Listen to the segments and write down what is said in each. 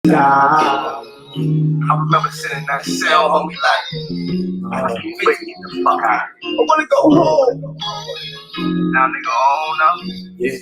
Nah. I remember sitting in that cell, homie, like, I can't wait to get the fuck out. I wanna go home. Now, nigga, oh no. Yeah.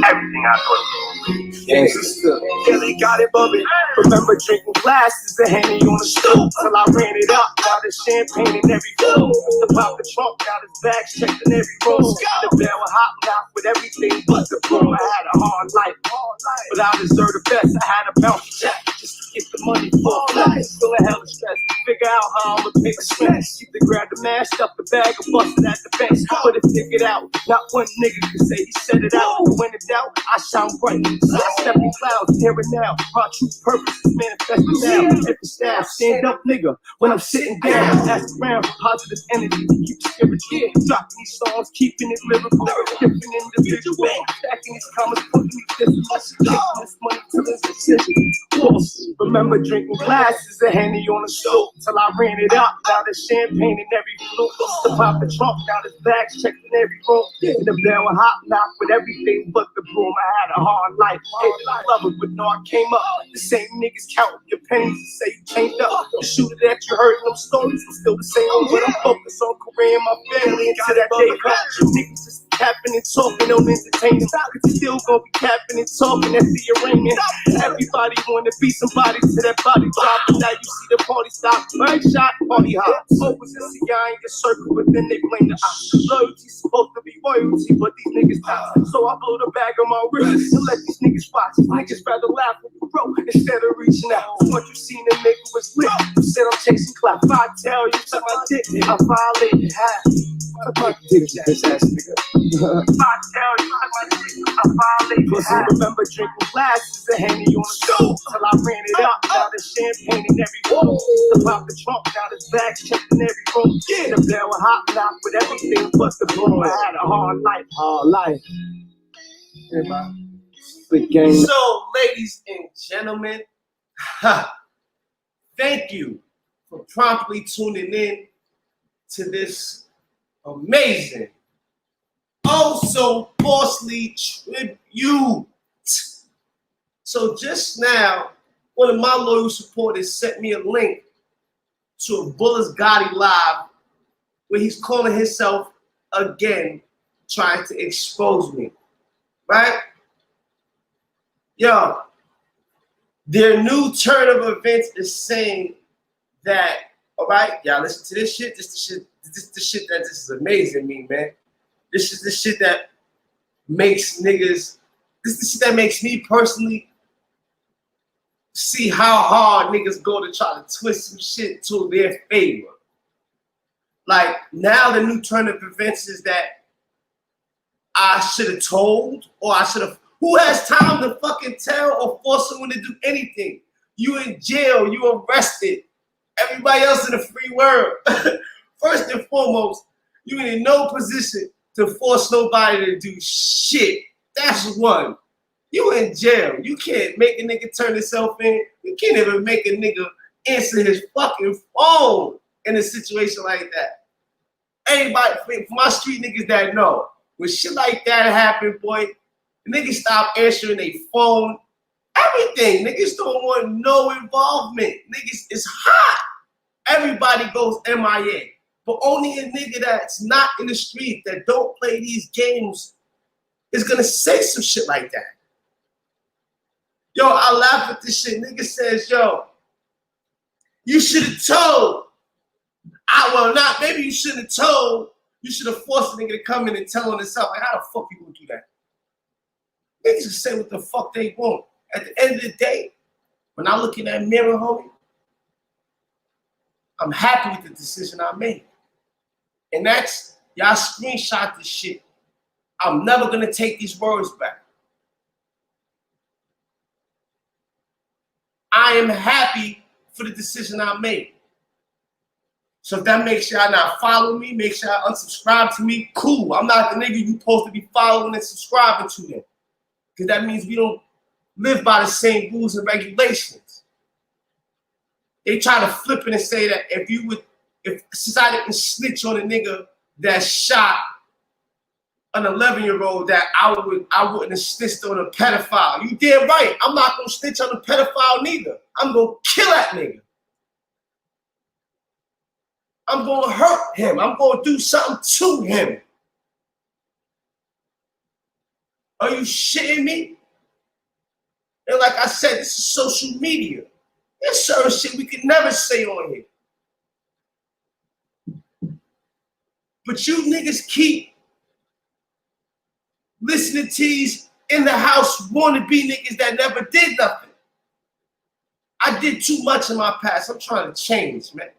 Everything I thought it was. Gangsta still. Yeah, they got it bubbly. Remember drinking glasses and Henny on the stoop till I ran it up. Now the champagne in every room. The pop the trunk, got his bags checked in every room. The bell was hot out with everything but the broom. I had a hard life, but I deserve the best. I had a bounce check just to get the money for flex. Still a hell of stress. Figure out how I'ma pay the stress. Keep the grab the mask up the bag and bust it at the base. Put it figured out. Not one nigga can say he set it out. When in doubt, I shine bright. So I step in clouds, here and now. My true purpose is manifested now. If the staff, stand up, nigga. When I'm sitting down, ask around for positive energy. Keep the spirit here. Dropping these songs, keeping it lyrical. Different individual. Stacking these comments, putting these distance. Taking this money till it's a decision. Remember drinking glasses and Henny on the stove till I ran it up. Now there's champagne in every flute. The pop the trunk, now there's bags checked in every room. And the bell was hot knock with everything but the broom. I had a hard life. Hated the lover, but no, I came up. The same niggas counting your pennies and say you changed up. The shooter that you heard in them stories was still the same. But I'm focused on career and my family until that day comes. Niggas just capping and talking, don't entertain them. Cause you still gonna be capping and talking, that's the arraignment. Everybody wanna be somebody to that body drop. And now you see the party stop, right shot, party hop. Always a CI in your circle, but then they blame the ops. Loyalty's supposed to be royalty, but these niggas not. So I blow the bag on my wrist and let these niggas watch. Niggas rather laugh at the bro instead of reaching out. What you seen a nigga was lit. You said I'm chasing clout. If I tell you suck my dick, I violated half. Suck my dick, bitch ass nigga. If I tell you suck my dick, I violated half. Remember drinking glasses and Henny on the stove till I ran it up. Now there's champagne in every room. The pop the trunk, now there's bags checked in every room. Yeah, the bell was hot knock with everything but the broom. I had a hard life. Hard life. Yeah, man. Big game. So, ladies and gentlemen, thank you for promptly tuning in to this amazing, oh so falsely tribute. So just now, one of my loyal supporters sent me a link to a Bullets Gotti live where he's calling himself again, trying to expose me, right? Yo, their new turn of events is saying that, all right, y'all listen to this shit. This is amazing me, man. This is the shit that makes niggas, this is the shit that makes me personally see how hard niggas go to try to twist some shit to their favor. Like, now the new turn of events is that I should have told, or I should have, who has time to fucking tell or force someone to do anything? You in jail, you arrested. Everybody else in the free world. First and foremost, you in no position to force nobody to do shit. That's one. You in jail. You can't make a nigga turn himself in. You can't even make a nigga answer his fucking phone in a situation like that. Anybody, for my street niggas that know, when shit like that happen, boy, niggas stop answering their phone. Everything. Niggas don't want no involvement. Niggas is hot. Everybody goes MIA. But only a nigga that's not in the street, that don't play these games, is gonna say some shit like that. Yo, I laugh at this shit. Nigga says, yo, you should have told. Maybe you shouldn't have told. You should have forced a nigga to come in and tell on himself. Like, how the fuck you gonna do that? Niggas can say what the fuck they want. At the end of the day, when I look in that mirror, homie, I'm happy with the decision I made. And that's, y'all screenshot this shit. I'm never gonna take these words back. I am happy for the decision I made. So if that makes y'all not follow me, makes y'all unsubscribe to me, cool. I'm not the nigga you supposed to be following and subscribing to them. Because that means we don't live by the same rules and regulations. They try to flip it and say that since I didn't snitch on a nigga that shot an 11-year-old that I wouldn't have snitched on a pedophile. You damn right. I'm not gonna snitch on a pedophile neither. I'm gonna kill that nigga. I'm gonna hurt him. I'm gonna do something to him. Are you shitting me? And like I said, this is social media. There's certain shit we could never say on here. But you niggas keep listening to these in the house wannabe niggas that never did nothing. I did too much in my past. I'm trying to change, man.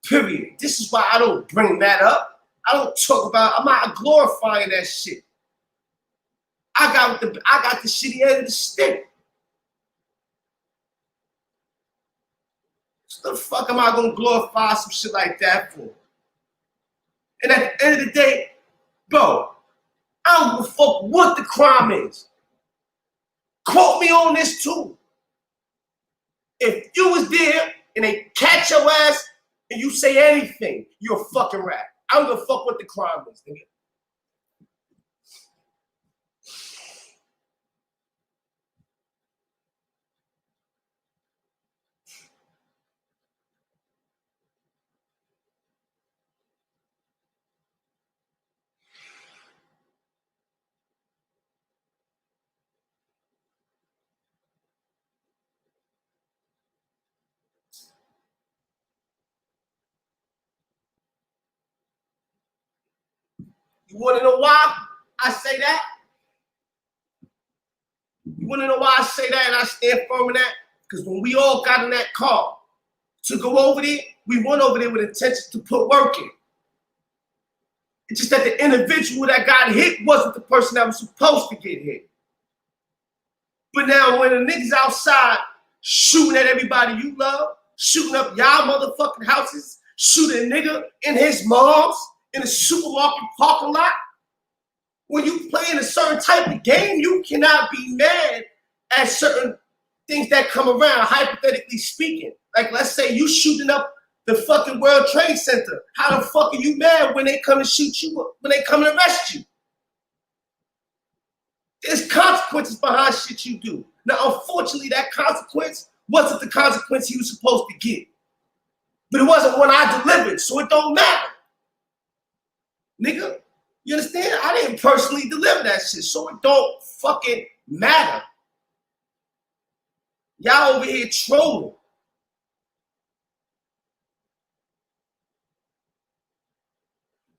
Period. This is why I don't bring that up. I don't talk about, I'm not glorifying that shit. I got the shitty end of the stick. So the fuck am I gonna glorify some shit like that for? And at the end of the day, bro, I don't give a fuck what the crime is. Quote me on this too. If you was there and they catch your ass and you say anything, you're a fucking rat. I don't give a fuck what the crime is, nigga. You wanna know why I say that? You wanna know why I say that and I stand firm in that? Because when we all got in that car to go over there, we went over there with intention to put work in. It's just that the individual that got hit wasn't the person that was supposed to get hit. But now when the niggas outside shooting at everybody you love, shooting up y'all motherfucking houses, shooting a nigga in his mom's in a supermarket parking lot, when you playing a certain type of game, you cannot be mad at certain things that come around, hypothetically speaking. Like, let's say you shooting up the fucking World Trade Center. How the fuck are you mad when they come and shoot you up, when they come and arrest you? There's consequences behind shit you do. Now, unfortunately, that consequence wasn't the consequence he was supposed to get. But it wasn't one I delivered, so it don't matter. Nigga, you understand? I didn't personally deliver that shit, so it don't fucking matter. Y'all over here trolling.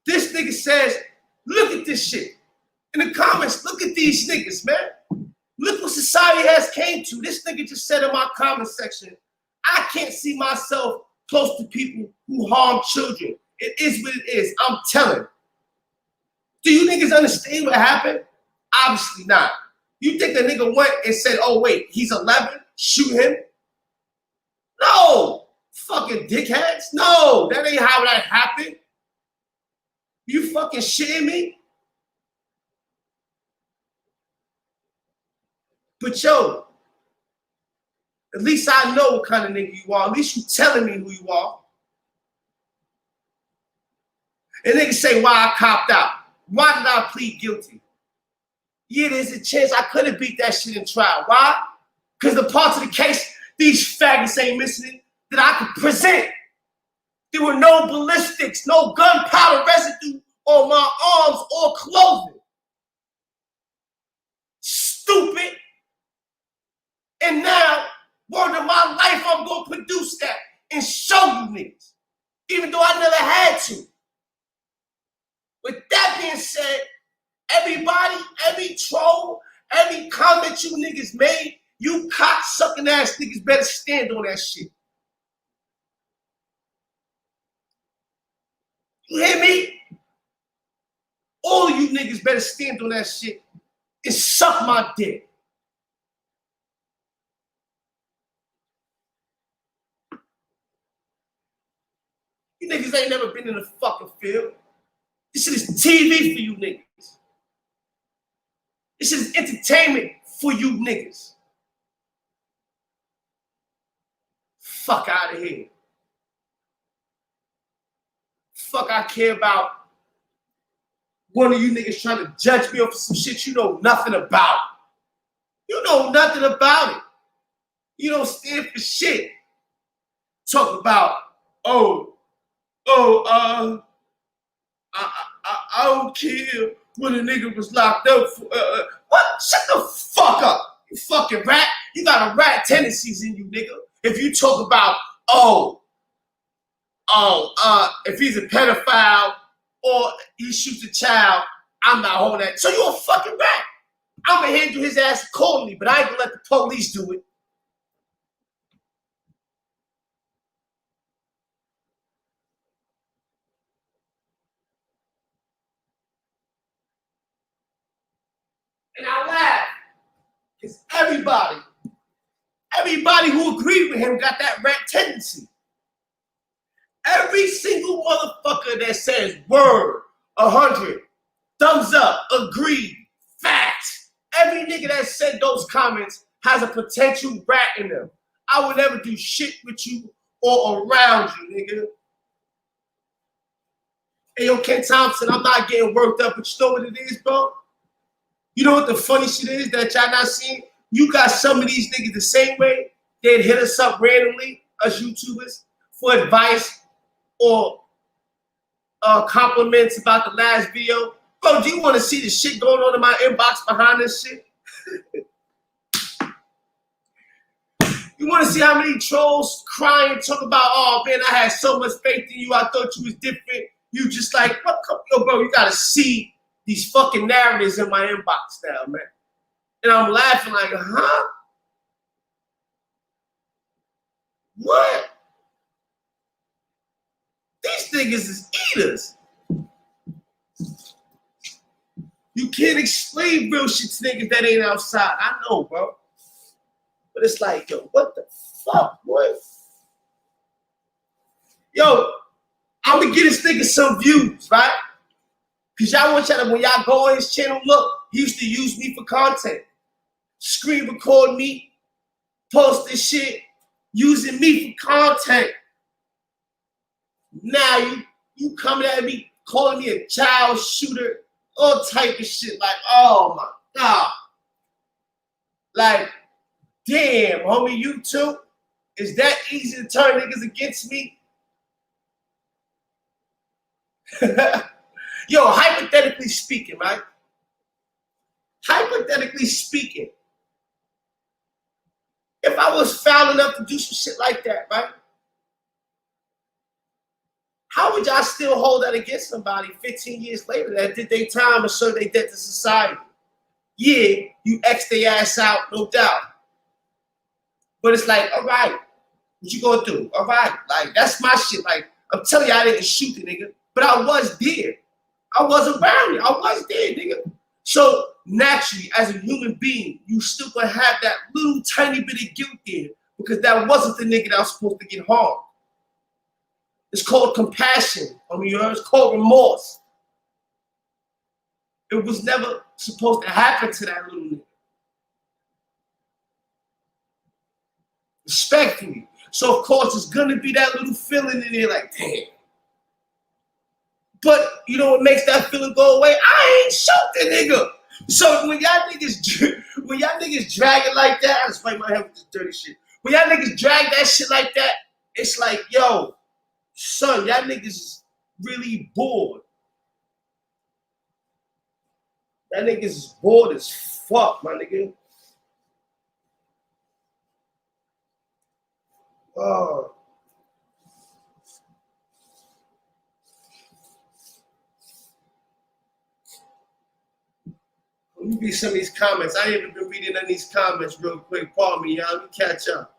This nigga says, look at this shit. In the comments, look at these niggas, man. Look what society has came to. This nigga just said in my comment section, I can't see myself close to people who harm children. It is what it is. I'm telling. Do you niggas understand what happened? Obviously not. You think a nigga went and said, oh wait, he's 11, shoot him? No, fucking dickheads. No, that ain't how that happened. You fucking shitting me? But yo, at least I know what kind of nigga you are. At least you telling me who you are. And niggas say why I copped out. Why did I plead guilty? Yeah, there's a chance I could have beat that shit in trial. Why? Because the parts of the case these faggots ain't missing that I could present. There were no ballistics, no gunpowder residue on my arms or clothing. Stupid. And now, word of my life, I'm going to produce that and show you niggas. Even though I never had to. With that being said, everybody, every troll, every comment you niggas made, you cocksucking ass niggas better stand on that shit. You hear me? All you niggas better stand on that shit and suck my dick. You niggas ain't never been in the fucking field. This shit is TV for you niggas. This shit is entertainment for you niggas. Fuck out of here. Fuck I care about one of you niggas trying to judge me off of some shit you know nothing about. You know nothing about it. You don't stand for shit. Talk about, I don't care when a nigga was locked up for, what? Shut the fuck up, you fucking rat. You got a rat tendencies in you, nigga. If you talk about, if he's a pedophile or he shoots a child, I'm not holding that. So you a fucking rat. I'm gonna handle his ass accordingly, but I ain't gonna let the police do it. And I laugh. Because everybody who agreed with him got that rat tendency. Every single motherfucker that says word, 100, thumbs up, agreed, facts. Every nigga that said those comments has a potential rat in them. I would never do shit with you or around you, nigga. Hey, yo, Ken Thompson, I'm not getting worked up, but you know what it is, bro? You know what the funny shit is that y'all not seeing? You got some of these niggas the same way. They'd hit us up randomly, us YouTubers, for advice or compliments about the last video. Bro, do you want to see the shit going on in my inbox behind this shit? You want to see how many trolls crying, talk about, oh man, I had so much faith in you, I thought you was different. You just like, what? Yo, bro, you got to see these fucking narratives in my inbox now, man. And I'm laughing like, huh? What? These niggas is eaters. You can't explain real shit to niggas that ain't outside. I know, bro. But it's like, yo, what the fuck, boy? Yo, I'm gonna get this nigga some views, right? Cause y'all want y'all to, when y'all go on his channel, look, he used to use me for content. Screen record me, post this shit, using me for content. Now you coming at me, calling me a child shooter, all type of shit. Like, oh my God. Like, damn, homie, you too? Is that easy to turn niggas against me? Yo, hypothetically speaking, right? Hypothetically speaking, if I was foul enough to do some shit like that, right? How would y'all still hold that against somebody 15 years later that did their time and showed they debt to society? Yeah, you X their ass out, no doubt. But it's like, all right, what you gonna do? All right, like, that's my shit. Like, I'm telling you, I didn't shoot the nigga, but I was there. I was around it. I was there, nigga. So naturally, as a human being, you still gonna have that little tiny bit of guilt there because that wasn't the nigga that was supposed to get harmed. It's called compassion. I mean, it's called remorse. It was never supposed to happen to that little nigga. Respectfully. So of course, it's gonna be that little feeling in there, like, damn. But you know what makes that feeling go away? I ain't shot the nigga. So when y'all niggas drag it like that, I just fight my head with this dirty shit. When y'all niggas drag that shit like that, it's like, yo, son, y'all niggas is really bored. That niggas is bored as fuck, my nigga. Oh. Let me read some of these comments. I ain't even been reading any of these comments real quick. Pardon me, y'all. Let me catch up.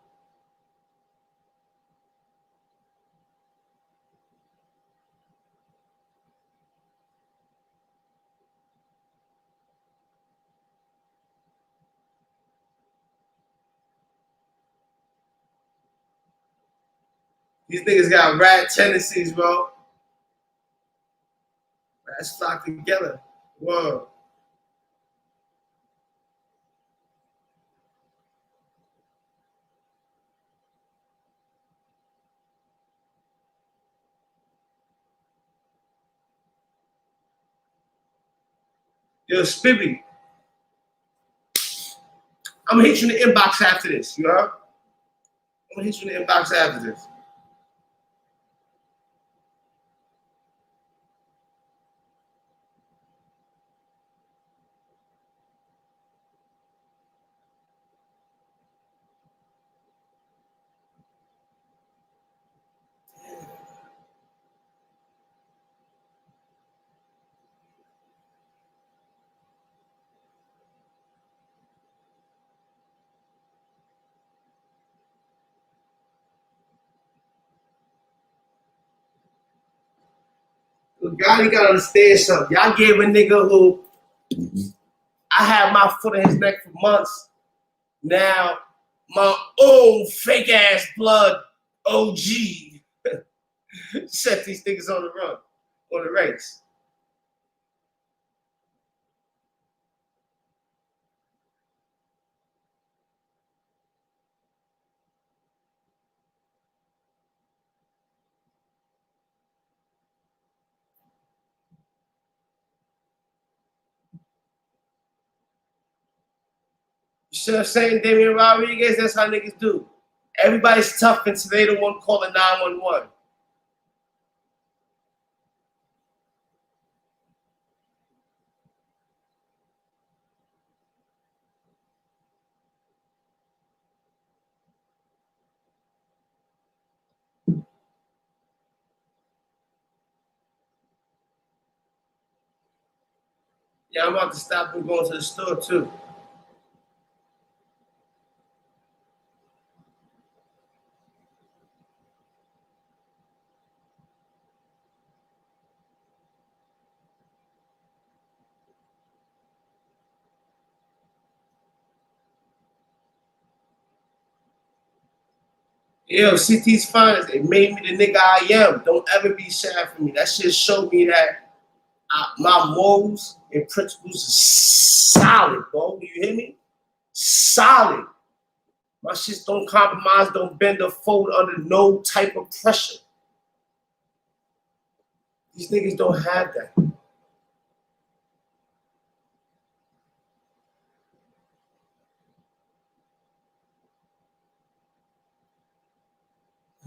These niggas got rat tendencies, bro. Rats flock together. Whoa. Yo, Spivvy, I'm gonna hit you in the inbox after this, you heard? I'm gonna hit you in the inbox after this. Look, y'all gotta understand something. Y'all gave a nigga who I had my foot in his neck for months. Now, my own fake ass blood OG set these niggas on the run, on the race. You see what I'm saying, Damian Rodriguez? That's how niggas do. Everybody's tough until they the one calling 911. Yeah, I'm about to stop and go to the store too. Yo, CT's finest. It made me the nigga I am. Don't ever be sad for me. That shit showed me that my morals and principles is solid, bro. You hear me? Solid. My shits don't compromise, don't bend or fold under no type of pressure. These niggas don't have that.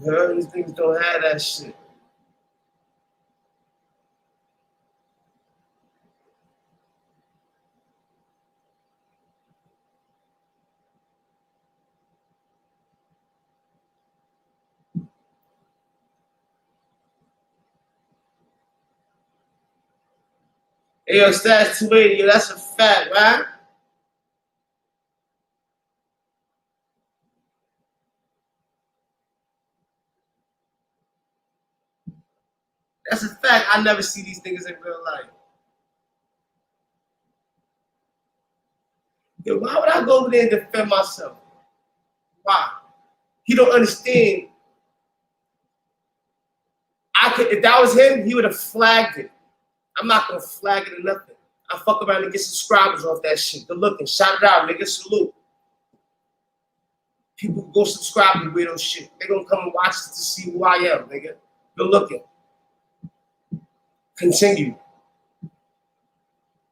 You know, these niggas don't have that shit. Hey, yo, Stats 280, yo, that's a fact, right? That's a fact. I never see these niggas in real life. Yo, why would I go over there and defend myself? Why? He don't understand. I could, if that was him, he would have flagged it. I'm not gonna flag it or nothing. I fuck around and get subscribers off that shit. Good looking. Shout it out, nigga. Salute. People go subscribe to weirdo shit. They gonna come and watch it to see who I am, nigga. Good looking. Continue.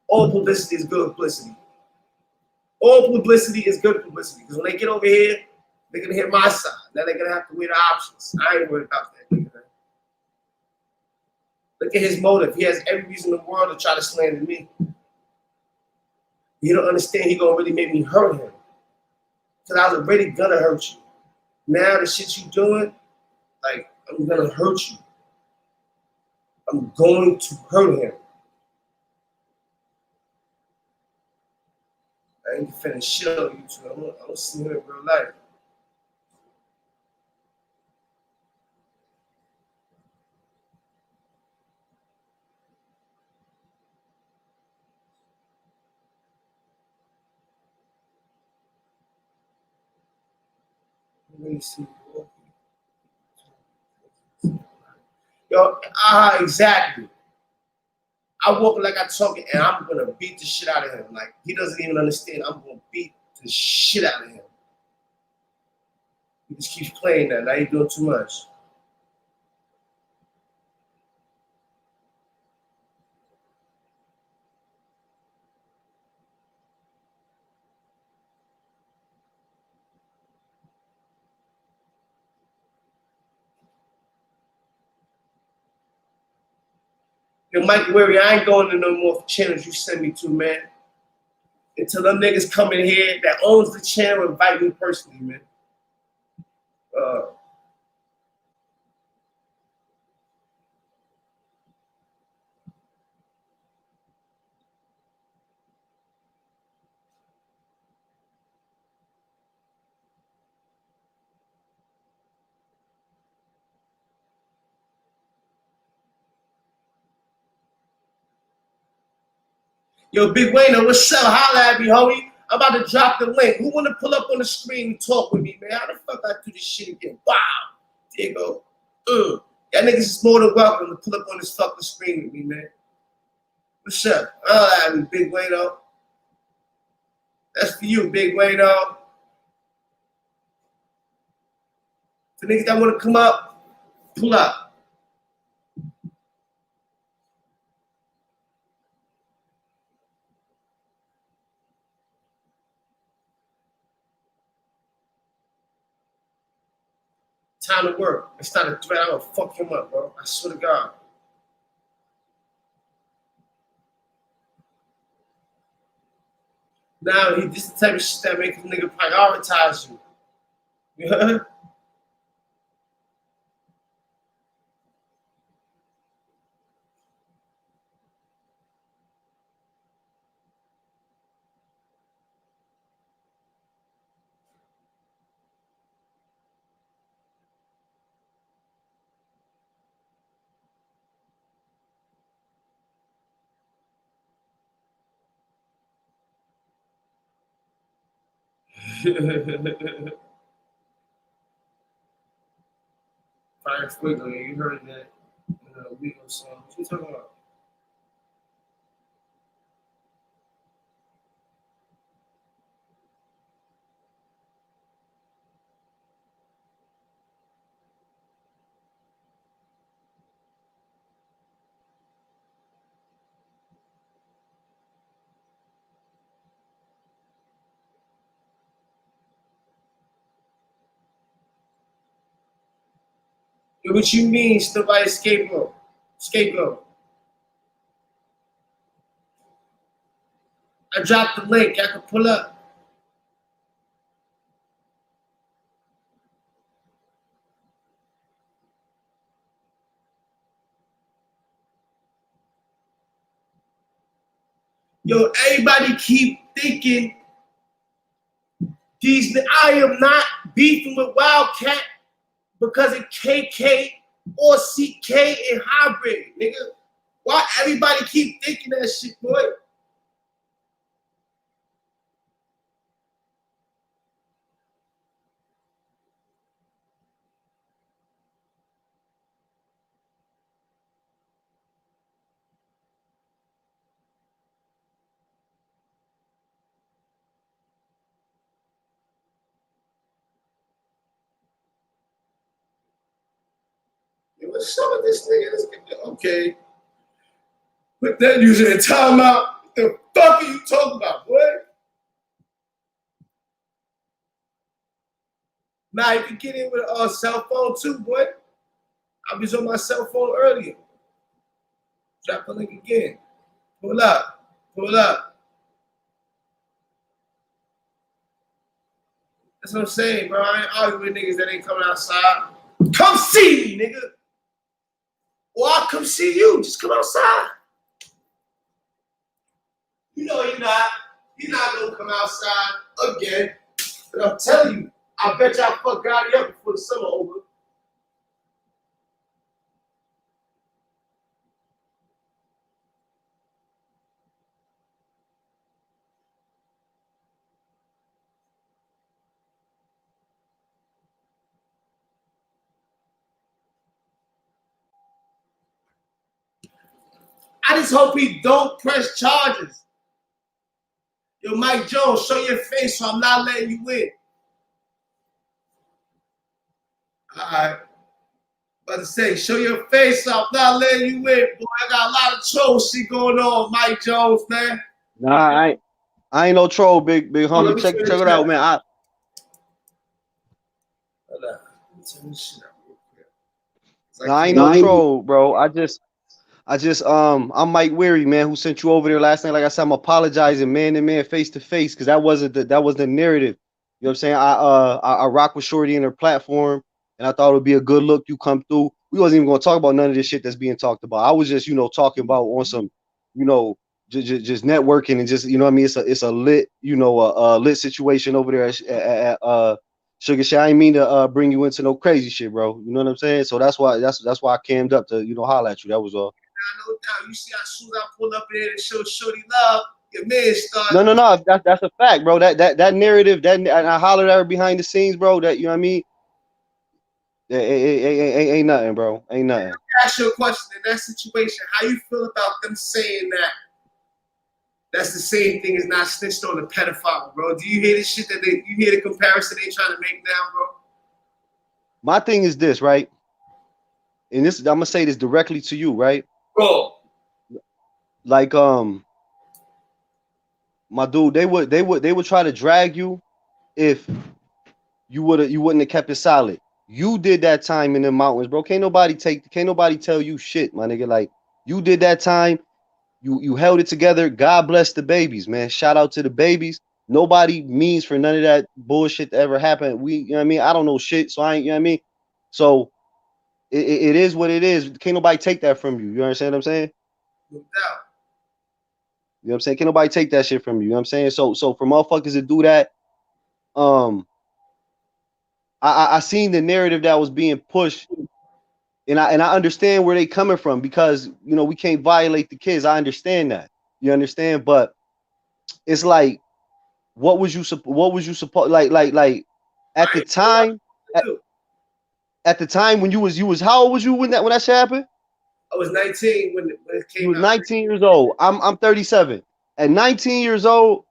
All publicity is good publicity. All publicity is good publicity. Because when they get over here, they're gonna hit my side. Now they're gonna have to weigh the options. I ain't worried about that, nigga. Look at his motive. He has every reason in the world to try to slander me. You don't understand he gonna really make me hurt him. Because I was already gonna hurt you. Now the shit you doing, like, I'm gonna hurt you. I'm going to hurt him. I ain't finna shit on YouTube. I don't see him in real life. Let me see. Yo, exactly. I walk like I talk and I'm gonna beat the shit out of him. Like, he doesn't even understand. I'm gonna beat the shit out of him. He just keeps playing that. Now you're doing too much. Yo, Mike Weary, I ain't going to no more channels you send me to, man. Until them niggas come in here that owns the channel, invite me personally, man. Yo, Big Wayne, what's up? Holla at me, homie. I'm about to drop the link. Who want to pull up on the screen and talk with me, man? How the fuck I do this shit again? Wow. There you go. Y'all niggas is more than welcome to pull up on this fucking screen with me, man. What's up? Holla at me, Big Wayne. That's for you, Big Wayne. For niggas that want to come up, pull up. Time to work. It's not a threat. I'm gonna fuck him up, bro. I swear to God. Now, this is the type of shit that makes a nigga prioritize you. You heard? Fire Squiggle, you heard that in a week or so. What you talking about? Yo, what you mean, still by a scapegoat? Scapegoat. I dropped the link. I can pull up. Yo, everybody keep thinking I am not beefing with Wildcat because of KK or CK and Hybrid, nigga. Why everybody keep thinking that shit, boy? Yo, what's up with this nigga? Okay. Put that user in timeout. What the fuck are you talking about, boy? Now you can get in with a cell phone too, boy. I was on my cell phone earlier. Drop the link again. Pull up. Pull up. That's what I'm saying, bro. I ain't arguing with niggas that ain't coming outside. Come see me, nigga. Or I'll come see you. Just come outside. You know you're not. You're not gonna come outside again. But I'm telling you, I bet y'all fuck Gotti up before the summer over. I just hope he don't press charges. Yo, Mike Jones, show your face so I'm not letting you in. All right. About to say, show your face so I'm not letting you in, boy. I got a lot of troll shit going on, Mike Jones, man. Nah, I ain't no troll, big homie. Check it out, man. I ain't no troll, bro. I'm Mike Weary, man, who sent you over there last night. Like I said, I'm apologizing, man to man, face to face, because that wasn't the narrative. You know what I'm saying? I rock with Shorty in her platform, and I thought it would be a good look. You come through. We wasn't even gonna talk about none of this shit that's being talked about. I was just, talking about on some, you know, just networking and just, what I mean, it's a lit, a lit situation over there at Sugar Shit. I ain't mean to bring you into no crazy shit, bro. You know what I'm saying? So that's why I cammed up to, holler at you. That was all. No doubt. You see how soon as I pull up in there and show Shorty love, your man No, started. no, no. That's a fact, bro. That narrative, and I hollered at her behind the scenes, bro. That, you know what I mean? Ain't nothing, bro. Ain't nothing. Ask you a question in that situation. How you feel about them saying that that's the same thing as not snitched on a pedophile, bro? Do you hear the shit you hear the comparison they trying to make now, bro? My thing is this, right? And this, I'm gonna say this directly to you, right? Bro. Like, my dude, they would try to drag you if you wouldn't have kept it solid. You did that time in the mountains, bro. Can't nobody tell you shit, my nigga. Like, you did that time. You held it together. God bless the babies, man. Shout out to the babies. Nobody means for none of that bullshit to ever happen. You know what I mean? I don't know shit, so I ain't, you know what I mean? So it is what it is. Can't nobody take that from you. You understand what I'm saying? No doubt. You know what I'm saying? Can't nobody take that shit from you. You know what I'm saying? So for motherfuckers to do that, um, I seen the narrative that was being pushed, and I understand where they coming from, because we can't violate the kids. I understand that. You understand? But it's like, what was you supposed, like at the time at the time when you was how old was you when that shit happened? I was 19 when it You came was out. 19 years old. I'm 37. At 19 years old,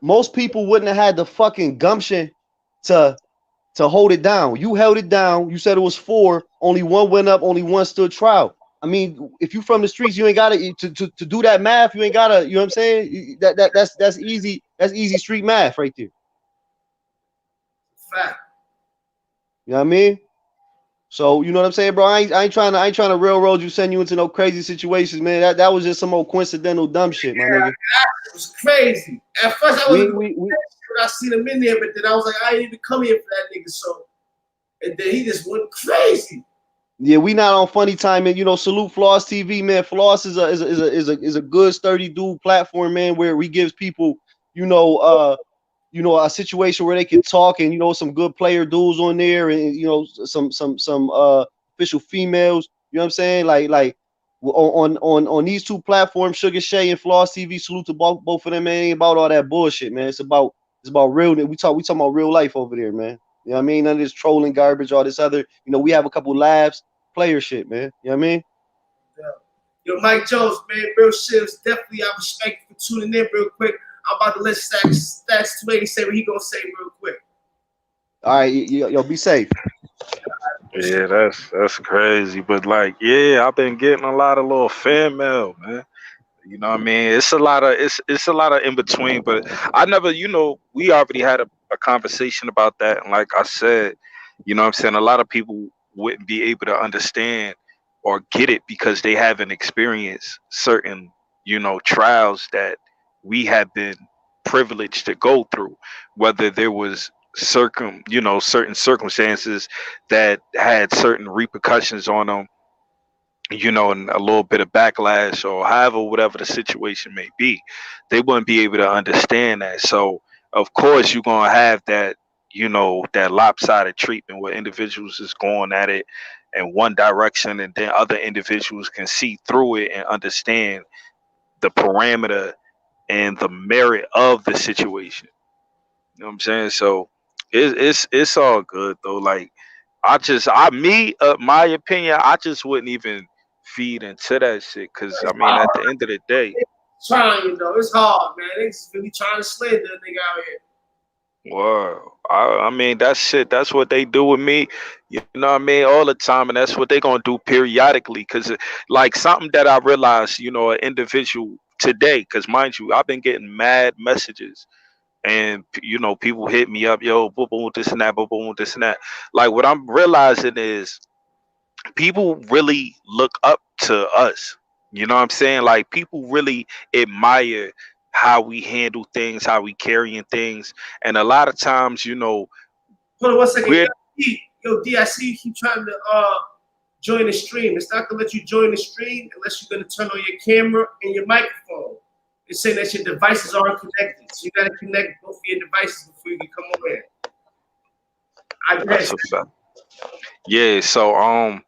most people wouldn't have had the fucking gumption to hold it down. You held it down. You said it was four. Only one went up. Only one stood trial. I mean, if you from the streets, you ain't gotta to do that math. You ain't gotta. You know what I'm saying? That's easy. That's easy street math right there. Fact. You know what I mean? So you know what I'm saying, bro? I ain't trying to railroad you, send you into no crazy situations, man. That was just some old coincidental dumb shit, my nigga. It was crazy. At first, I We wasn't we we I seen him in there, but then I was like, I ain't even come here for that nigga. So, and then he just went crazy. Yeah, we not on funny time, and salute Floss TV, man. Floss is a good sturdy dude platform, man, where we gives people, you know, uh, a situation where they can talk, and some good player dudes on there, and some official females. You know what I'm saying? Like on these two platforms, Sugar Shay and Floss TV. Salute to both of them, man. Ain't about all that bullshit, man. It's about real. We talking about real life over there, man. You know what I mean? None of this trolling garbage, all this other. We have a couple laughs, player shit, man. You know what I mean? Yeah. Yo, Mike Jones, man, real shit. Was definitely, I respect you for tuning in real quick. I'm about to let Stats 280 say what he gonna say real quick. All right, yo, be safe. Yeah, that's crazy. But like, yeah, I've been getting a lot of little fan mail, man. You know what I mean? It's a lot of in between, but I never, we already had a conversation about that. And like I said, what I'm saying, a lot of people wouldn't be able to understand or get it because they haven't experienced certain, trials that we have been privileged to go through, whether there was certain circumstances that had certain repercussions on them, and a little bit of backlash or however, whatever the situation may be, they wouldn't be able to understand that. So, of course, you're going to have that, that lopsided treatment where individuals is going at it in one direction and then other individuals can see through it and understand the parameter and the merit of the situation. You know what I'm saying? So, it's all good though. Like, my opinion, I just wouldn't even feed into that shit because I mean, at the end of the day, Trying, it's hard, man. They just really trying to slay the nigga out here. well, I mean, that shit. That's what they do with me. You know what I mean, all the time, and that's what they gonna do periodically. Cause like something that I realized, an individual today. Cause mind you, I've been getting mad messages. And people hit me up, yo, boom, boom, this and that, boom, boom, this and that. Like what I'm realizing is people really look up to us. You know what I'm saying? Like people really admire how we handle things, how we carrying things, and a lot of times, Hold on 1 second. we're D, I see you keep trying to join the stream. It's not gonna let you join the stream unless you're gonna turn on your camera and your microphone. It's saying that your devices aren't connected. So you gotta connect both of your devices before you can come over here. I that's guess. what's up. Yeah, so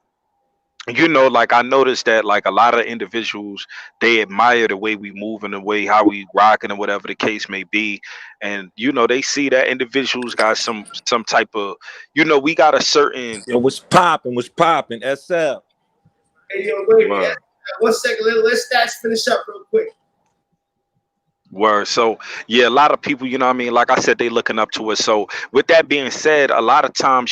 like I noticed that like a lot of individuals they admire the way we move and the way how we rocking and whatever the case may be, and they see that individuals got some type of we got a certain Yo, what's popping? What's popping? SL. Hey, yo, wait. word. 1 second. Let's stats finish up real quick. Word. So yeah, a lot of people, you know what I mean? Like I said, they looking up to us. So with that being said, a lot of times,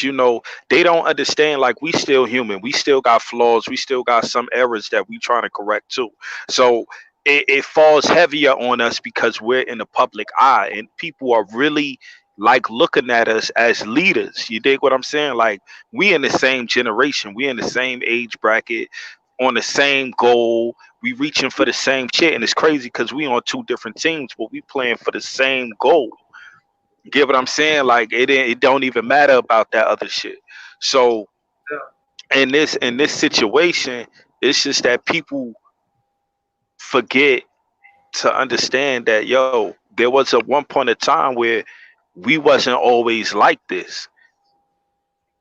they don't understand like we still human. We still got flaws. We still got some errors that we trying to correct too. So it falls heavier on us because we're in the public eye and people are really like looking at us as leaders. You dig what I'm saying? Like we in the same generation, we in the same age bracket, on the same goal, we reaching for the same shit, and it's crazy because we on two different teams, but we playing for the same goal. You get what I'm saying? Like it don't even matter about that other shit. So in this situation, it's just that people forget to understand that there was a one point of time where we wasn't always like this.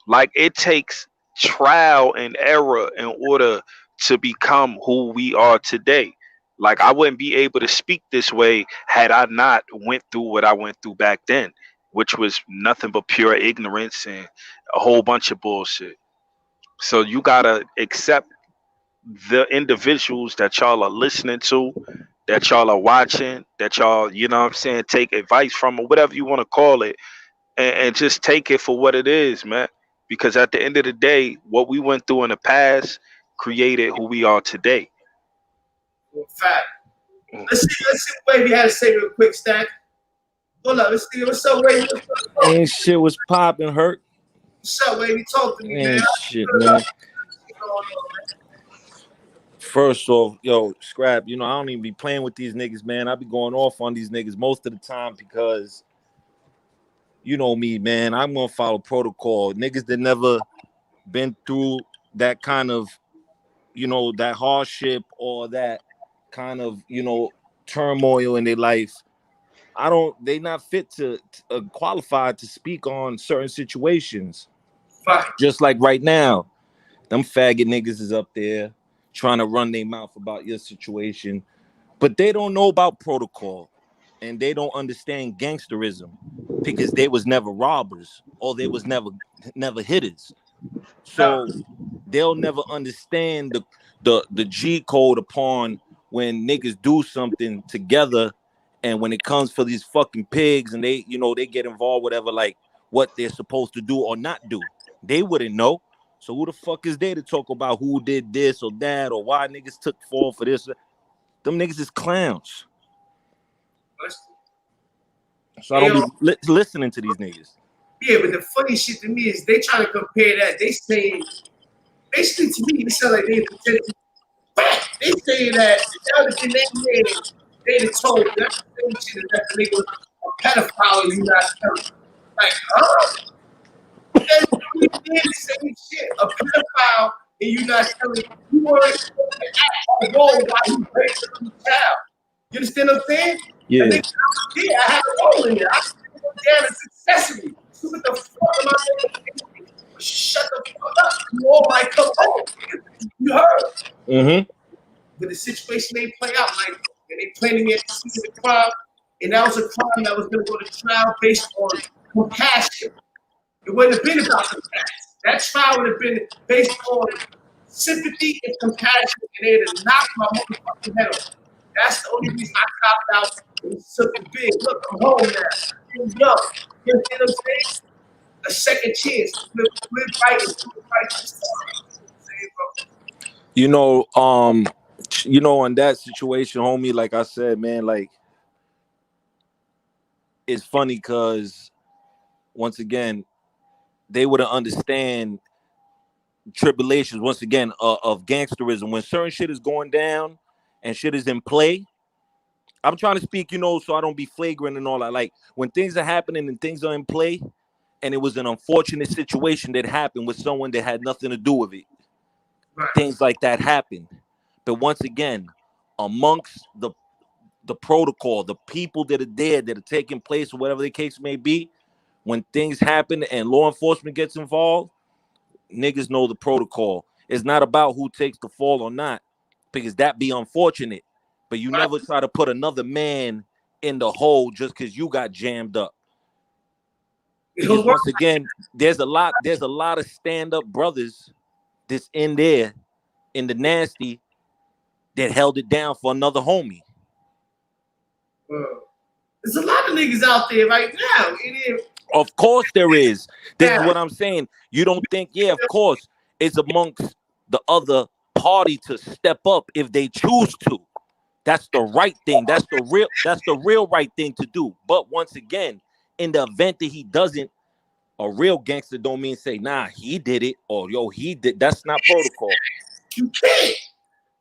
Like it takes trial and error in order to become who we are today. Like I wouldn't be able to speak this way had I not went through what I went through back then, which was nothing but pure ignorance and a whole bunch of bullshit. So you gotta accept the individuals that y'all are listening to, that y'all are watching, that y'all, what I'm saying, take advice from or whatever you want to call it, and just take it for what it is, man. Because at the end of the day, what we went through in the past created who we are today. For a fact. Mm. Let's see what Wavy had to say real quick, Stack. Hold up, let's see what's up, Wavy. Ain't shit was popping, hurt. What's up, Wavy? Talk to me, man. Ain't shit, man. First off, yo, Scrap, I don't even be playing with these niggas, man. I be going off on these niggas most of the time because you know me, man. I'm gonna follow protocol. Niggas that never been through that kind of, that hardship or that kind of, turmoil in their life. They not fit to qualified to speak on certain situations. Fuck. Just like right now, them faggot niggas is up there trying to run their mouth about your situation, but they don't know about protocol and they don't understand gangsterism because they was never robbers or they was never hitters. So they'll never understand the G code upon when niggas do something together, and when it comes for these fucking pigs and they get involved whatever, like what they're supposed to do or not do, they wouldn't know. So who the fuck is they to talk about who did this or that or why niggas took fall for this? Them niggas is clowns. So I don't be listening to these niggas. Yeah, but the funny shit to me is they trying to compare that. They saying, basically to me, it sounds like they pretending. They saying that the thing they did, they'd have told that same shit that the nigga was a pedophile and you not telling. Like, huh? That's really did the same shit. A pedophile and you not telling. You weren't supposed to act on role while you raped a child. You understand what I'm saying? Yeah. And yeah, I had a role in there. I was down as accessory. So what the fuck am I saying? Shut the fuck up. You all might come home. You heard. Mm-hmm. But the situation they play out, like, and they planning me at the scene of the crime, and that was a crime that was going to go to trial based on compassion. It wouldn't have been about the facts. That trial would have been based on sympathy and compassion, and they'd have knocked my motherfucking head off. That's the only reason I copped out and something big. Look, I'm home now. I'm young. You know what I'm saying? A second chance. Live right and do it right this time. In that situation, homie, like I said, man, like it's funny because once again, they wouldn't understand tribulations once again of gangsterism. When certain shit is going down and shit is in play, I'm trying to speak, so I don't be flagrant and all that. Like when things are happening and things are in play, and it was an unfortunate situation that happened with someone that had nothing to do with it. Right. Things like that happen. But once again, amongst the protocol, the people that are there, that are taking place, or whatever the case may be, when things happen and law enforcement gets involved, niggas know the protocol. It's not about who takes the fall or not, because that be unfortunate. But you never try to put another man in the hole just because you got jammed up. Because once again, there's a lot of stand-up brothers that's in there in the nasty that held it down for another homie. There's a lot of niggas out there right now. Of course there is. This is what I'm saying. You don't think, yeah, of course, it's amongst the other party to step up if they choose to. That's the right thing. That's the real right thing to do. But once again, in the event that he doesn't, a real gangster don't mean say, nah, he did it, or yo, he did. That's not protocol. You can't.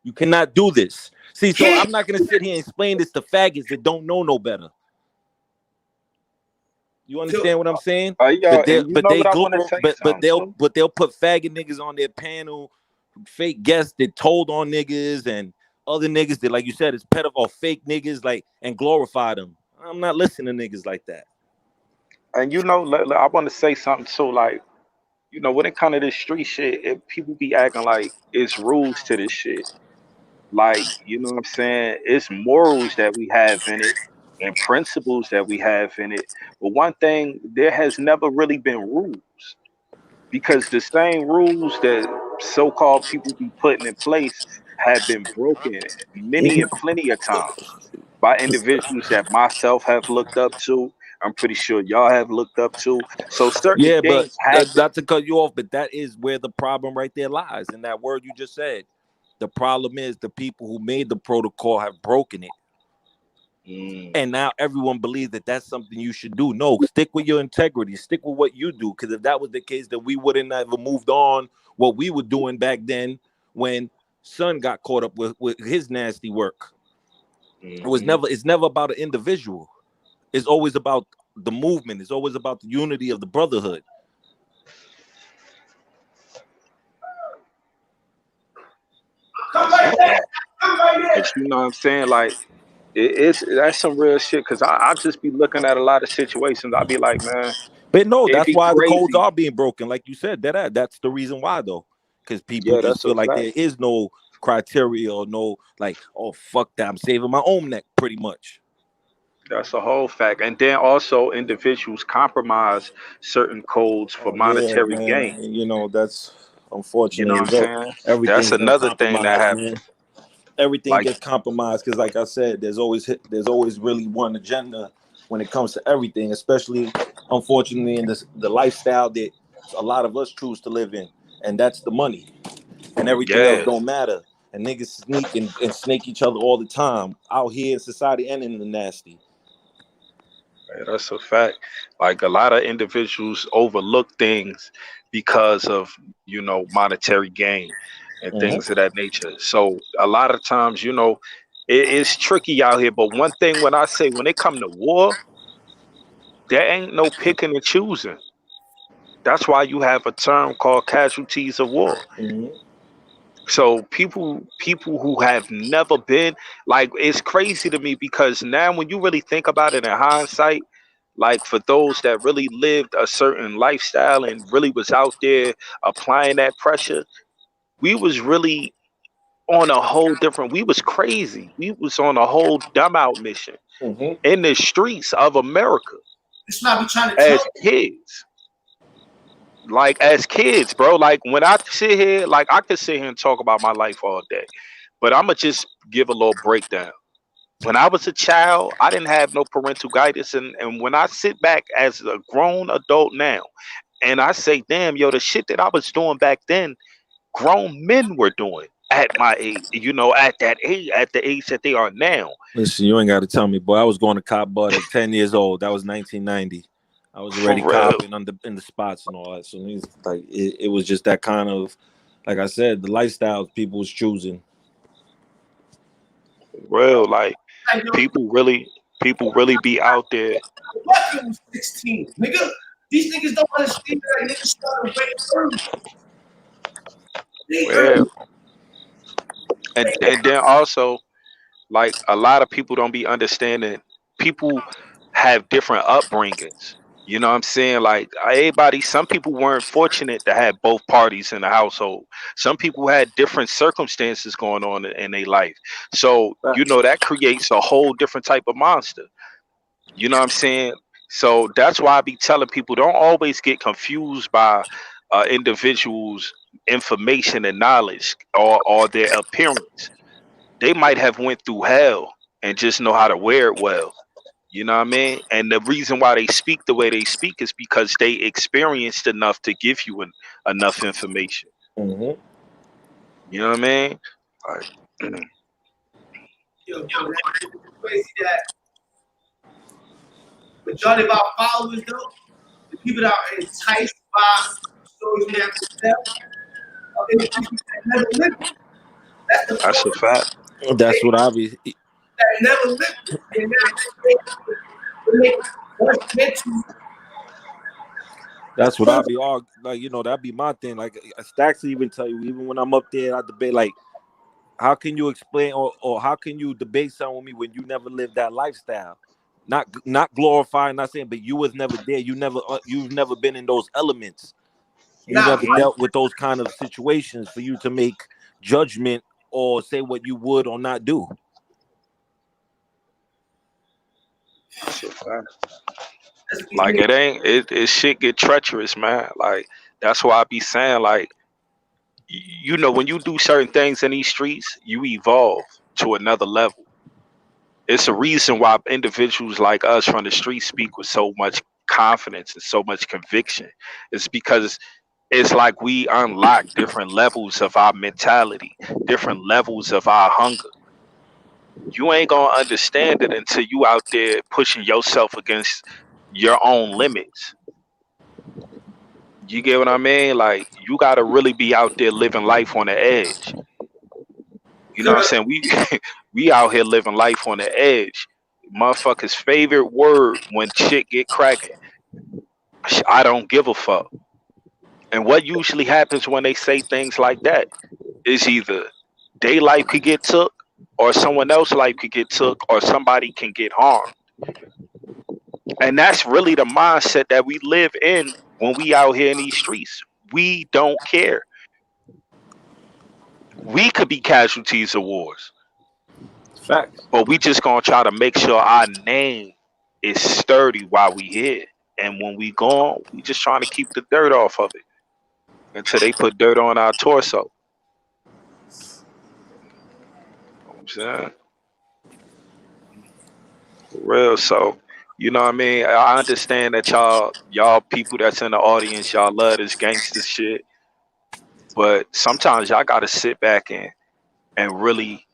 You cannot do this. See, so I'm not gonna sit here and explain this to faggots that don't know no better. You understand what I'm saying? But they'll put faggot niggas on their panel, fake guests that told on niggas and other niggas that, like you said, is pedophile, fake niggas, like, and glorify them. I'm not listening to niggas like that. And I want to say something too. Like, when it comes to this street shit, people be acting like it's rules to this shit. Like, you know what I'm saying? It's morals that we have in it and principles that we have in it. But one thing, there has never really been rules, because the same rules that so-called people be putting in place have been broken many and plenty of times by individuals that myself have looked up to. I'm pretty sure y'all have looked up to. So certain Yeah, but things happen. not to cut you off, but that is where the problem right there lies, in that word you just said. The problem is the people who made the protocol have broken it. And now everyone believes that that's something you should do. No, stick with your integrity. Stick with what you do. Because if that was the case, then we wouldn't have moved on what we were doing back then when Son got caught up with his nasty work. It's never about an individual. It's always about the movement. It's always about the unity of the brotherhood. But you know what I'm saying? Like, that's some real shit. Because I just be looking at a lot of situations. I be like, man, but no, it'd that's be why the crazy. codes are being broken, like you said. That's the reason why, though, because people just feel like there is no criteria or no, like, oh fuck that, I'm saving my own neck, pretty much. That's a whole fact. And then also individuals compromise certain codes for monetary gain. That's unfortunate. You know what I'm saying? That's Everything's another thing that compromised, happens. man. Everything Like, gets compromised because, like I said, there's always really one agenda when it comes to everything, especially, unfortunately, in the lifestyle that a lot of us choose to live in, and that's the money, and everything else don't matter. And niggas sneak and snake each other all the time out here in society and in the nasty. yeah, that's a fact. Like, a lot of individuals overlook things because of, monetary gain and things of that nature. So a lot of times, it's tricky out here. But one thing, when I say, when it come to war, there ain't no picking and choosing. That's why you have a term called casualties of war. So people who have never been, like, it's crazy to me, because now when you really think about it in hindsight, like, for those that really lived a certain lifestyle and really was out there applying that pressure, we was really on a whole different, we was crazy. We was on a whole dumb out mission in the streets of America. It's not me trying to as kids. Like, as kids, bro. Like, when I sit here, like, I could sit here and talk about my life all day, but I'm gonna just give a little breakdown. When I was a child, I didn't have no parental guidance, and when I sit back as a grown adult now, and I say, damn, yo, the shit that I was doing back then, grown men were doing at my age, at that age, at the age that they are now. Listen, you ain't got to tell me, boy. I was going to cop butt at 10 years old. That was 1990. I was already copping in the spots and all that. So it was just that kind of like I said, the lifestyles people is choosing. Real, like Like, yo, people really be out there. what was 16, nigga? These niggas don't understand that niggas started way early. They early. Well, and then also, like, a lot of people don't be understanding. People have different upbringings. You know what I'm saying? Like everybody, some people weren't fortunate to have both parties in the household. Some people had different circumstances going on in their life. So, you know, that creates a whole different type of monster. You know what I'm saying? So that's why I be telling people, don't always get confused by individuals' information and knowledge, or their appearance. They might have went through hell and just know how to wear it well. You know what I mean? And the reason why they speak the way they speak is because they experienced enough to give you enough information. Hmm. You know what I mean? Like, Yo, bro, that's crazy that majority of our followers, though, the people that are enticed by stories we have to tell, are individuals that never lived it. That's the that's a point. fact. That's what I be. That never lived it. And they make us mental. That's what I be all like. You know, that be my thing. Like Stacks even tell you, even when I'm up there, I debate. Like, how can you explain or how can you debate something with me when you never lived that lifestyle? Not glorifying, not saying, but you was never there. You've never been in those elements. You Nah, never dealt with those kind of situations for you to make judgment or say what you would or not do. That's a fact. let's be Like niggas. it shit get treacherous, man. Like that's why I be saying, like, you know, when you do certain things in these streets, you evolve to another level. It's a reason why individuals like us from the street speak with so much confidence and so much conviction. It's because it's like we unlock different levels of our mentality, different levels of our hunger. You ain't gonna understand it until you out there pushing yourself against your own limits. You get what I mean? Like you gotta really be out there living life on the edge. You know what I'm saying? We we out here living life on the edge. Motherfuckers' favorite word when shit get cracking. I don't give a fuck. And what usually happens when they say things like that is either their life could get took, or someone else's life could get took, or somebody can get harmed. And that's really the mindset that we live in when we out here in these streets. We don't care. We could be casualties of wars, Facts. but we just gonna try to make sure our name is sturdy while we here. And when we gone, we just trying to keep the dirt off of it until they put dirt on our torso. You know what I'm saying? For real. So, you know what I mean? I understand that y'all people that's in the audience, y'all love this gangster shit. But sometimes y'all gotta sit back and really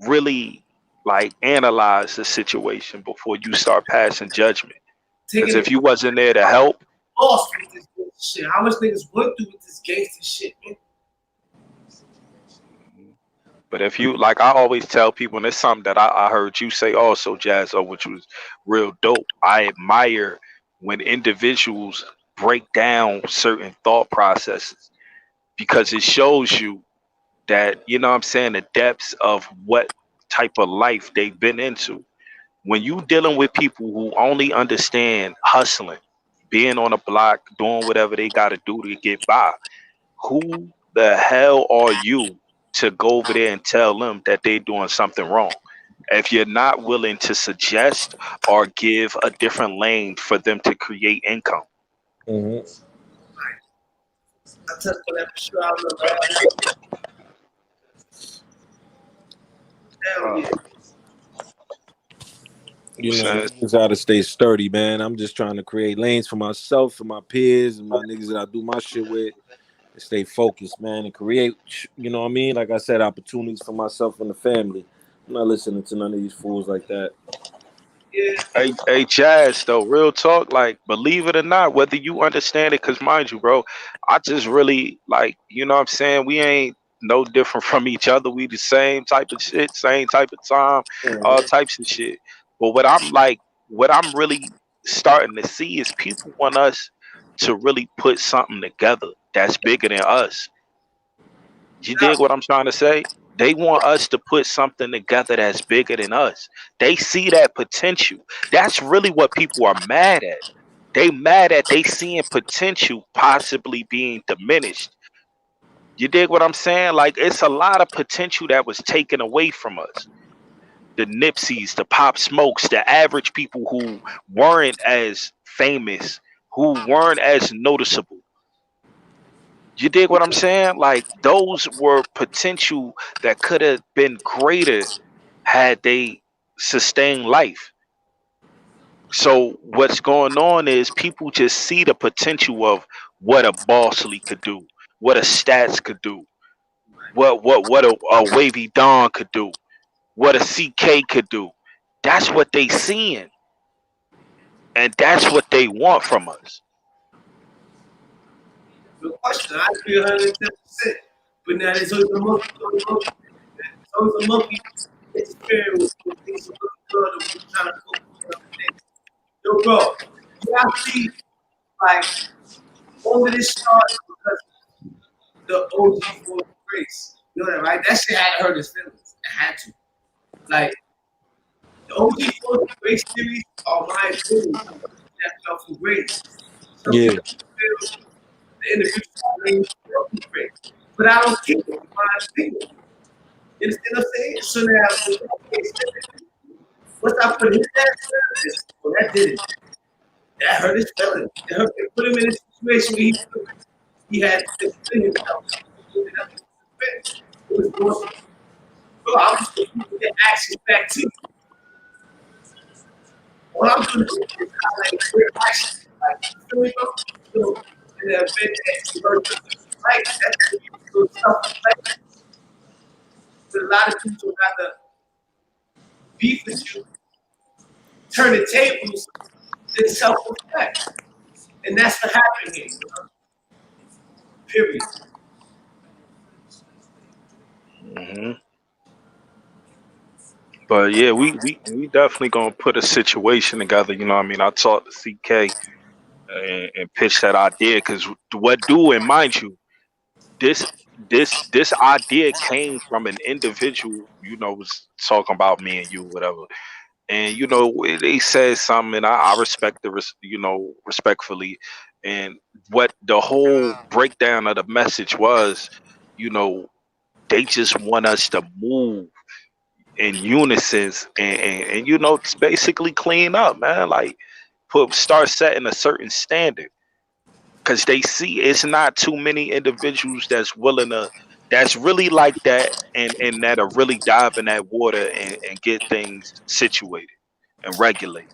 really like analyze the situation before you start passing judgment. Because Taking if you wasn't there to help, lost with this shit. How much niggas went through with this gangster shit, man? but if you, like, I always tell people, and it's something that I heard you say also, Jazzo, which was real dope. I admire when individuals break down certain thought processes because it shows you that, you know what I'm saying, the depths of what type of life they've been into. When you dealing with people who only understand hustling, being on a block, doing whatever they got to do to get by, who the hell are you to go over there and tell them that they're doing something wrong? If you're not willing to suggest or give a different lane for them to create income. Hmm. I touched on that for sure. I remember. Hell Uh, yeah. You know, saying, niggas gotta stay sturdy, man. I'm just trying to create lanes for myself, for my peers, and my niggas that I do my shit with, and stay focused, man, and create. You know what I mean? Like I said, opportunities for myself and the family. I'm not listening to none of these fools like that. Hey, Jazz, though, real talk, like, believe it or not, whether you understand it, because mind you, bro, I just really, like, you know what I'm saying? We ain't no different from each other. We the same type of shit, same type of time, all types of shit. But what I'm really starting to see is people want us to really put something together that's bigger than us. You dig what I'm trying to say? They want us to put something together that's bigger than us. They see that potential. That's really what people are mad at. They mad at they seeing potential possibly being diminished. You dig what I'm saying? Like, it's a lot of potential that was taken away from us. The Nipseys, the Pop Smokes, the average people who weren't as famous, who weren't as noticeable. You dig what I'm saying? Like, those were potential that could have been greater had they sustained life. So what's going on is people just see the potential of what a Bossly could do, what a Stats could do, what a Wavy Dawn could do, what a CK could do. That's what they seeing, and that's what they want from us. No question. I agree 110%. But now there's always a monkey. There's always a monkey interfering with things that look good and we're trying to focus on other things. Yo, bro, you have to see, like, all of this started because the OG for grace. You know that, right? That shit had to hurt his feelings. It had to. Like, the OG for grace series are my opinion that fell from grace. Some Yeah. people feel the individual fell from grace. But I don't care. It's my opinion. You understand what I'm saying? So now, once I put his ass in this, well, that did it. That hurt his feelings. It put him in a situation where he had to defend himself. It was more, bro, I'm just going to put the actions back to you. What I'm going to do is highlight clear action. Like, you feel me, bro? So, in the event that you hurt yourself, right? That's going to be a little self-reflection. But a lot of people rather beef with you, turn the tables, than self-reflect. And that's what happened here. Period. Hmm. But yeah, we definitely gonna put a situation together. You know what I mean? I talked to CK and pitched that idea because what do, and mind you, this this idea came from an individual, you know, was talking about me and you, whatever. And you know, they said something, and I respect you know, respectfully. And what the whole breakdown of the message was, you know, they just want us to move in unison and you know, it's basically clean up, man. Like, start setting a certain standard because they see it's not too many individuals that's willing to, that's really like that, and that are really dive in that water and get things situated and regulated.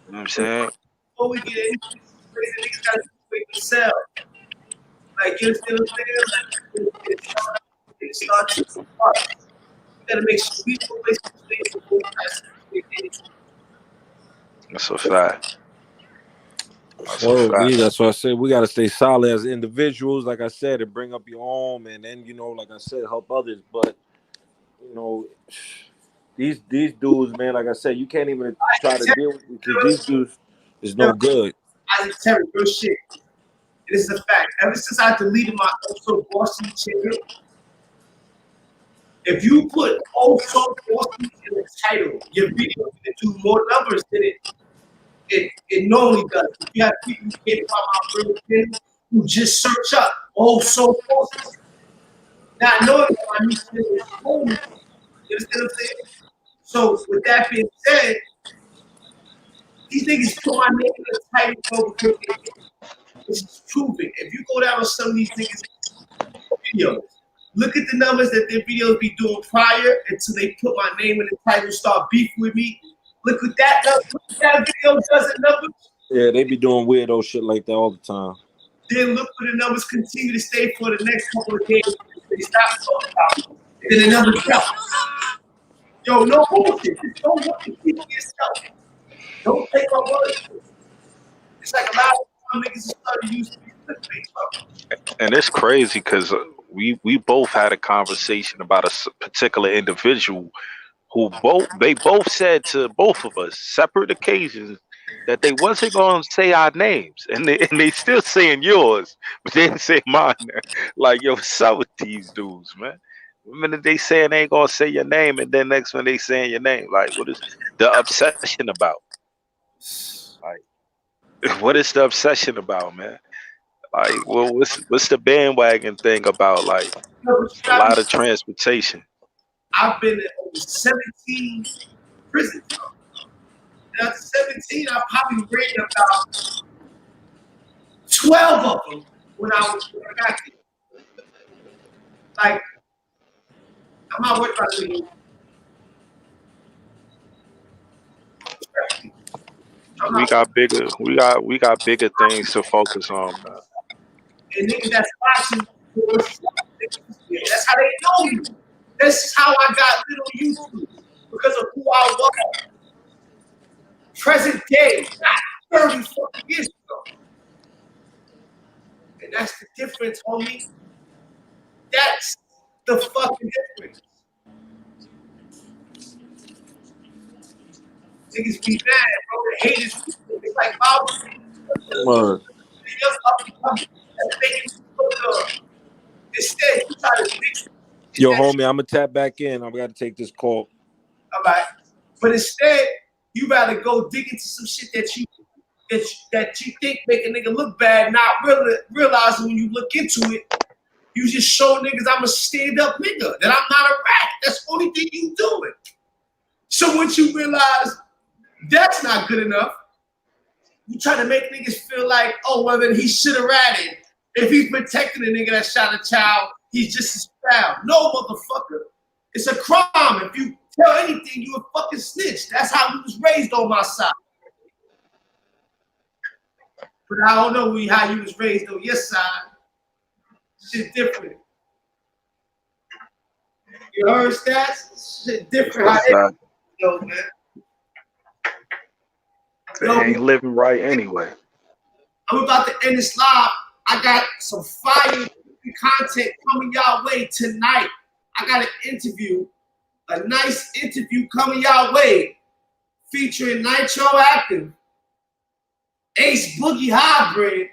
You know what I'm saying? Before we get into this situation, niggas got to wait themselves. Like, you understand what I'm saying? Like, it starts to start. You got to make sure we don't waste the space before we try to get That's a fact. That's a Well, fact. yeah, that's what I said. We gotta stay solid as individuals, like I said, and bring up your home, and then you know, like I said, help others. But you know, these dudes, man, like I said, you can't even try to deal with because these dudes is no good. I just tell you real shit. This is a fact. Ever since I deleted my Also Boston channel, if you put Also Boston in the title, your video can do more numbers than it normally does. If you have people who came from my real channel who just search up Also Boston, not knowing that my new channel is home. You understand what I'm saying? So with that being said, these niggas put my name in the title bro, because this is proven. If you go down on some of these niggas' videos, look at the numbers that their videos be doing prior until they put my name in the title, start beefing with me. Look at that number. Look at that video does in numbers. Yeah, they be doing weirdo shit like that all the time. Then look where the numbers continue to stay for the next couple of days. They stop talking about it. And then the numbers drop. Yo, no bullshit. Just don't look at people yourself. Don't take my word for it. It's like a lot of niggas started using clickbait, bro. And it's crazy because we both had a conversation about a particular individual who they both said to both of us separate occasions that they wasn't gonna say our names, and they still saying yours, but they didn't say mine. Like, yo, what's up with these dudes, man? The minute they saying they ain't gonna say your name, and then next when they saying your name, like, what is the obsession about? Like, what is the obsession about, man? Like, well, what's the bandwagon thing about? Like, You know, but it's a lot of transportation. I've been in over 17 prisons. And after 17, I probably read about 12 of them when I got there. Like, I'm not worried about it. We got bigger things to focus on, man. And niggas that's watching, that's how they know you. This is how I got little YouTube because of who I was. Present day, not 30 fucking years ago. And that's the difference, homie. That's the fucking difference. Niggas be mad, bro. The haters, it's like, Word. instead, you try to fix it. Yo, homie, I'm gonna tap back in. I'm gonna take this call. All right. But instead, you rather go dig into some shit that you think make a nigga look bad, not really realizing when you look into it, you just show niggas I'm a stand-up nigga, that I'm not a rat. That's the only thing you doing. So once you realize that's not good enough, you try to make niggas feel like, oh, well, then he should have ratted. If he's protecting a nigga that shot a child, he's just as proud. No, motherfucker. It's a crime. If you tell anything, you a fucking snitch. That's how we was raised on my side. But I don't know how you was raised on your side. Shit different. You heard stats? Shit different. How they go, man. They ain't living right anyway. I'm about to end this live. I got some fire content coming y'all way tonight. I got an interview, a nice interview coming y'all way, featuring Nitro Active, Ace Boogie Hybrid,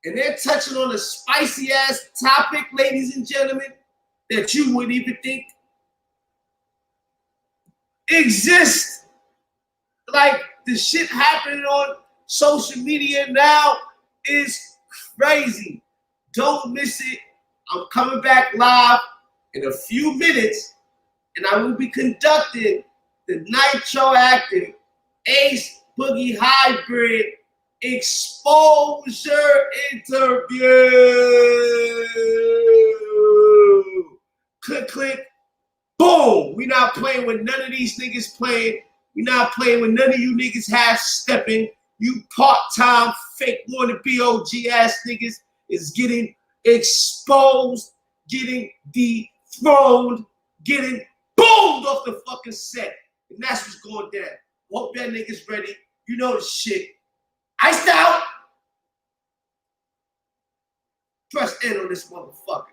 and they're touching on a spicy ass topic, ladies and gentlemen, that you wouldn't even think exists. Like, the shit happening on social media now is crazy. Don't miss it. I'm coming back live in a few minutes, and I will be conducting the Nitro Active Ace Boogie Hybrid exposure interview. Click, click, boom. We not playing with none of these niggas playing. We not playing with none of you niggas half stepping. You part-time fake wannabe OG ass niggas is getting exposed, getting dethroned, getting boomed off the fucking set. And that's what's going down. Hope that niggas ready. You know the shit. Iced out. Press N on this motherfucker.